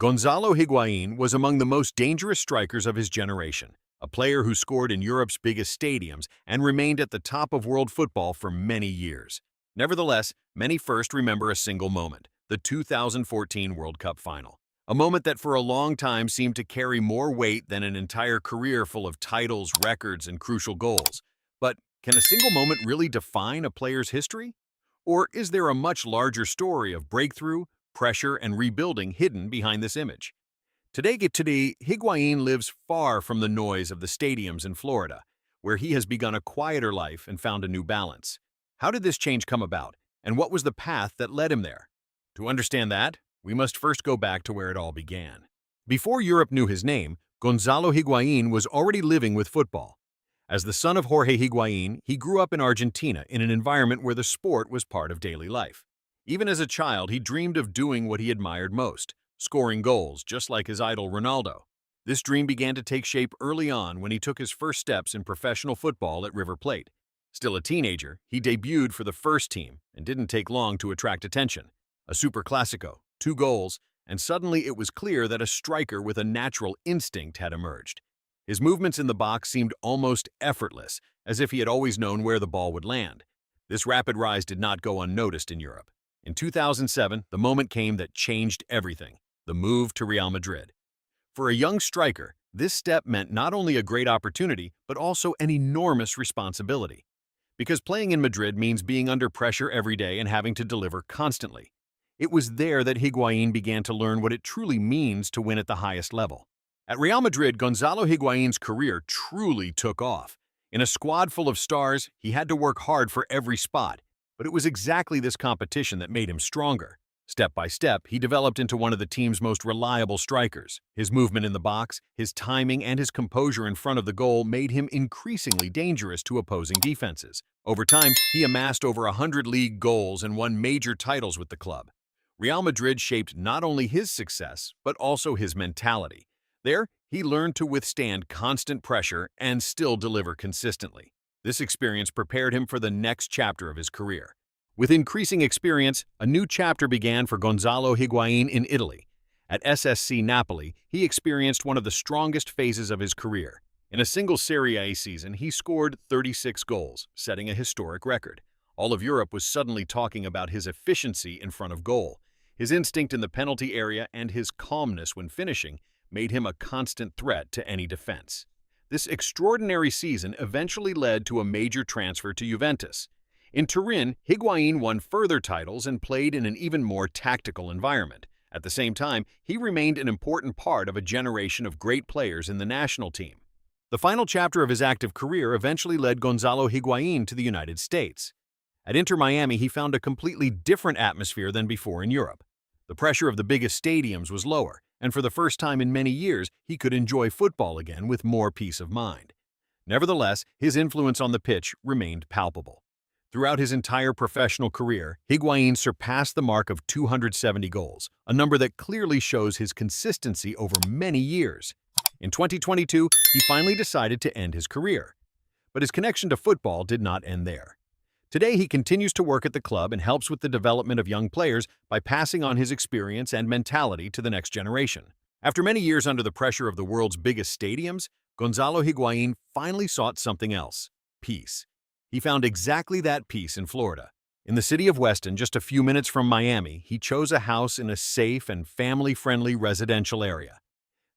Gonzalo Higuaín was among the most dangerous strikers of his generation, a player who scored in Europe's biggest stadiums and remained at the top of world football for many years. Nevertheless, many first remember a single moment, the 2014 World Cup final. A moment that for a long time seemed to carry more weight than an entire career full of titles, records, and crucial goals. But can a single moment really define a player's history? Or is there a much larger story of breakthrough, pressure, and rebuilding hidden behind this image? Today, Higuaín lives far from the noise of the stadiums in Florida, where he has begun a quieter life and found a new balance. How did this change come about, and what was the path that led him there? To understand that, we must first go back to where it all began. Before Europe knew his name, Gonzalo Higuaín was already living with football. As the son of Jorge Higuaín, he grew up in Argentina in an environment where the sport was part of daily life. Even as a child, he dreamed of doing what he admired most, scoring goals, just like his idol Ronaldo. This dream began to take shape early on when he took his first steps in professional football at River Plate. Still a teenager, he debuted for the first team and didn't take long to attract attention. A Super Clasico, 2 goals, and suddenly it was clear that a striker with a natural instinct had emerged. His movements in the box seemed almost effortless, as if he had always known where the ball would land. This rapid rise did not go unnoticed in Europe. In 2007, the moment came that changed everything, the move to Real Madrid. For a young striker, this step meant not only a great opportunity, but also an enormous responsibility. Because playing in Madrid means being under pressure every day and having to deliver constantly. It was there that Higuaín began to learn what it truly means to win at the highest level. At Real Madrid, Gonzalo Higuaín's career truly took off. In a squad full of stars, he had to work hard for every spot, but it was exactly this competition that made him stronger. Step by step, he developed into one of the team's most reliable strikers. His movement in the box, his timing, and his composure in front of the goal made him increasingly dangerous to opposing defenses. Over time, he amassed over 100 league goals and won major titles with the club. Real Madrid shaped not only his success, but also his mentality. There, he learned to withstand constant pressure and still deliver consistently. This experience prepared him for the next chapter of his career. With increasing experience, a new chapter began for Gonzalo Higuaín in Italy. At SSC Napoli, he experienced one of the strongest phases of his career. In a single Serie A season, he scored 36 goals, setting a historic record. All of Europe was suddenly talking about his efficiency in front of goal. His instinct in the penalty area and his calmness when finishing made him a constant threat to any defense. This extraordinary season eventually led to a major transfer to Juventus. In Turin, Higuaín won further titles and played in an even more tactical environment. At the same time, he remained an important part of a generation of great players in the national team. The final chapter of his active career eventually led Gonzalo Higuaín to the United States. At Inter Miami, he found a completely different atmosphere than before in Europe. The pressure of the biggest stadiums was lower, and for the first time in many years, he could enjoy football again with more peace of mind. Nevertheless, his influence on the pitch remained palpable. Throughout his entire professional career, Higuaín surpassed the mark of 270 goals, a number that clearly shows his consistency over many years. In 2022, he finally decided to end his career. But his connection to football did not end there. Today, he continues to work at the club and helps with the development of young players by passing on his experience and mentality to the next generation. After many years under the pressure of the world's biggest stadiums, Gonzalo Higuaín finally sought something else: peace. He found exactly that peace in Florida. In the city of Weston, just a few minutes from Miami, he chose a house in a safe and family-friendly residential area.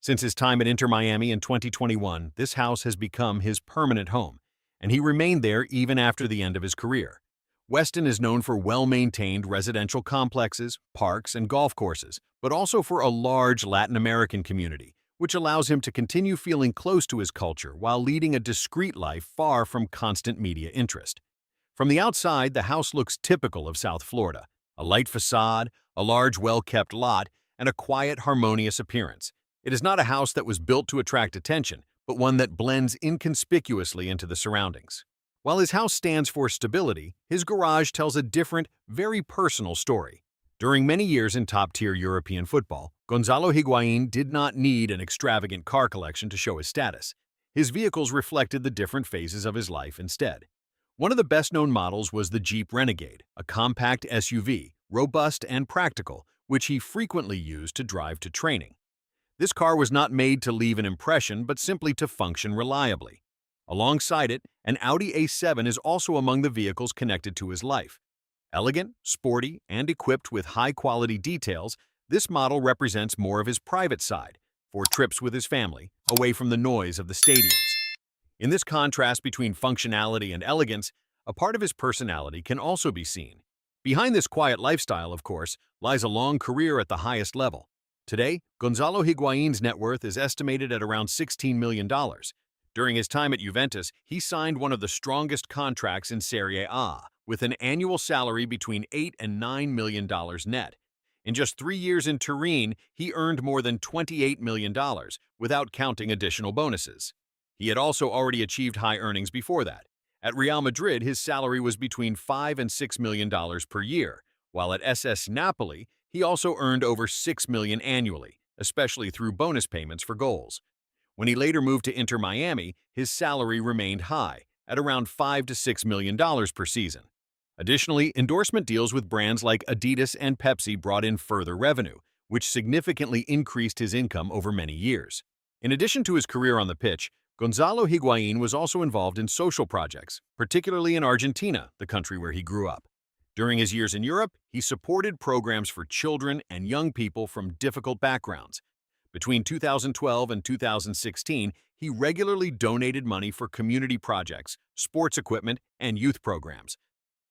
Since his time at Inter Miami in 2021, this house has become his permanent home, and he remained there even after the end of his career. Weston is known for well-maintained residential complexes, parks, and golf courses, but also for a large Latin American community, which allows him to continue feeling close to his culture while leading a discreet life far from constant media interest. From the outside, the house looks typical of South Florida: a light facade, a large, well-kept lot, and a quiet, harmonious appearance. It is not a house that was built to attract attention, but one that blends inconspicuously into the surroundings. While his house stands for stability, his garage tells a different, very personal story. During many years in top-tier European football, Gonzalo Higuaín did not need an extravagant car collection to show his status. His vehicles reflected the different phases of his life instead. One of the best-known models was the Jeep Renegade, a compact SUV, robust and practical, which he frequently used to drive to training. This car was not made to leave an impression, but simply to function reliably. Alongside it, an Audi A7 is also among the vehicles connected to his life. Elegant, sporty, and equipped with high-quality details, this model represents more of his private side, for trips with his family, away from the noise of the stadiums. In this contrast between functionality and elegance, a part of his personality can also be seen. Behind this quiet lifestyle, of course, lies a long career at the highest level. Today, Gonzalo Higuaín's net worth is estimated at around $16 million. During his time at Juventus, he signed one of the strongest contracts in Serie A, with an annual salary between $8 and $9 million net. In just 3 years in Turin, he earned more than $28 million, without counting additional bonuses. He had also already achieved high earnings before that. At Real Madrid, his salary was between $5 and $6 million per year, while at SS Napoli, he also earned over $6 million annually, especially through bonus payments for goals. When he later moved to Inter Miami, his salary remained high, at around $5 to $6 million per season. Additionally, endorsement deals with brands like Adidas and Pepsi brought in further revenue, which significantly increased his income over many years. In addition to his career on the pitch, Gonzalo Higuaín was also involved in social projects, particularly in Argentina, the country where he grew up. During his years in Europe, he supported programs for children and young people from difficult backgrounds. Between 2012 and 2016, he regularly donated money for community projects, sports equipment, and youth programs.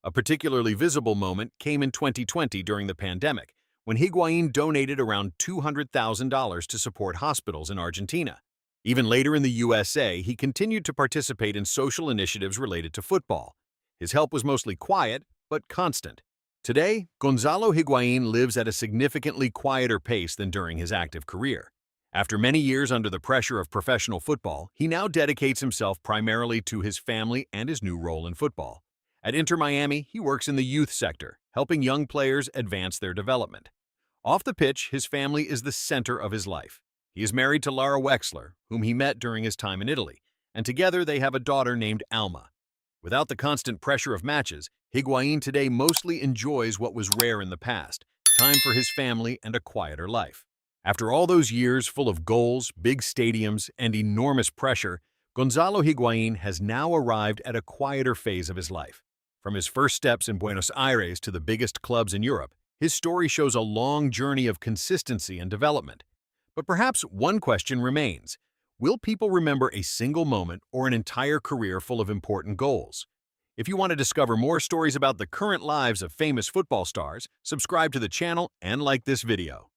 A particularly visible moment came in 2020 during the pandemic, when Higuaín donated around $200,000 to support hospitals in Argentina. Even later in the USA, he continued to participate in social initiatives related to football. His help was mostly quiet, but constant. Today, Gonzalo Higuaín lives at a significantly quieter pace than during his active career. After many years under the pressure of professional football, he now dedicates himself primarily to his family and his new role in football. At Inter Miami, he works in the youth sector, helping young players advance their development. Off the pitch, his family is the center of his life. He is married to Lara Wexler, whom he met during his time in Italy, and together they have a daughter named Alma. Without the constant pressure of matches, Higuaín today mostly enjoys what was rare in the past, time for his family and a quieter life. After all those years full of goals, big stadiums, and enormous pressure, Gonzalo Higuaín has now arrived at a quieter phase of his life. From his first steps in Buenos Aires to the biggest clubs in Europe, his story shows a long journey of consistency and development. But perhaps one question remains: will people remember a single moment or an entire career full of important goals? If you want to discover more stories about the current lives of famous football stars, subscribe to the channel and like this video.